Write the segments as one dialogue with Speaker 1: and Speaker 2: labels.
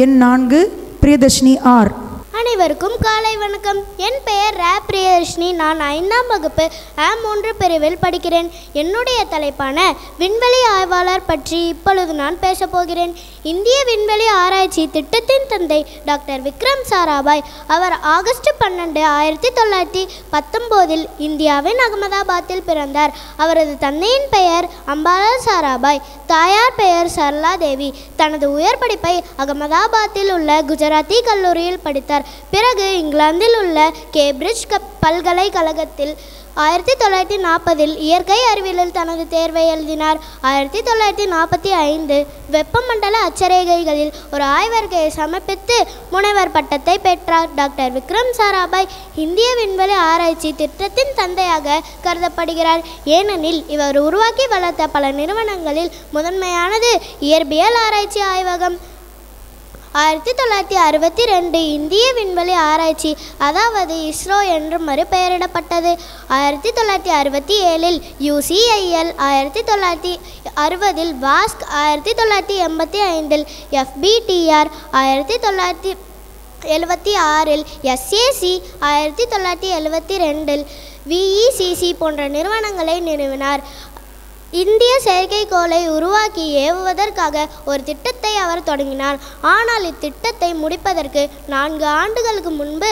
Speaker 1: எண் 4 பிரியதர்ஷினி ஆர்.
Speaker 2: அனைவருக்கும் காலை வணக்கம். என் பெயர் பிரியதர்ஷினி. நான் 5ஆம் வகுப்பு A3 பிரிவில் படிக்கிறேன். என்னுடைய தலைப்பான விண்வெளி ஆய்வாளர் பற்றி இப்பொழுது நான் பேசப்போகிறேன். இந்திய விண்வெளி ஆராய்ச்சி திட்டத்தின் தந்தை டாக்டர் விக்ரம் சாராபாய். அவர் ஆகஸ்ட் 12, 1919 இந்தியாவின் அகமதாபாத்தில் பிறந்தார். அவரது தந்தையின் பெயர் அம்பாலா சாராபாய், தாயார் பெயர் சரளா தேவி. தனது உயர் படிப்பை அகமதாபாத்தில் உள்ள குஜராத்தி கல்லூரியில் படித்தார். பிறகு இங்கிலாந்தில் உள்ள கேம்பிரிட்ஜ் பல்கலைக்கழகத்தில் 1940 இயற்கை அறிவியலில் தனது தேர்வை எழுதினார். 1945 வெப்பமண்டல அட்சரேகைகளில் ஒரு ஆய்வறிக்கையை சமர்ப்பித்து முனைவர் பட்டத்தை பெற்றார். டாக்டர் விக்ரம் சாராபாய் இந்திய விண்வெளி ஆராய்ச்சி திட்டத்தின் தந்தையாக கருதப்படுகிறார். ஏனெனில் இவர் உருவாக்கி வளர்த்த பல நிறுவனங்களில் முதன்மையானது இயற்பியல் ஆராய்ச்சி ஆய்வகம். 1962 இந்திய விண்வெளி ஆராய்ச்சி, அதாவது இஸ்ரோ என்று மறுபெயரிடப்பட்டது. 1967 UCIL, 1960 வாஸ்க், 1985 FBTR, 1976 SAC, 1972 VECC போன்ற நிறுவனங்களை நிறுவினார். இந்திய செயற்கைக்கோளை உருவாக்கி ஏவுவதற்கு ஒரு திட்டத்தை அவர் தொடங்கினார். ஆனால் இத்திட்டத்தை முடிப்பதற்கு 4 ஆண்டுகளுக்கு முன்பு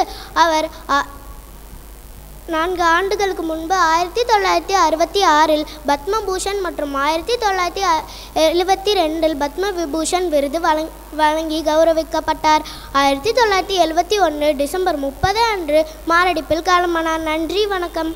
Speaker 2: 1966 பத்மபூஷன் மற்றும் 1972 பத்ம விபூஷன் விருது வழங்கி கௌரவிக்கப்பட்டார். 1971 டிசம்பர் 30 அன்று மாரடைப்பில் காலமானார். நன்றி, வணக்கம்.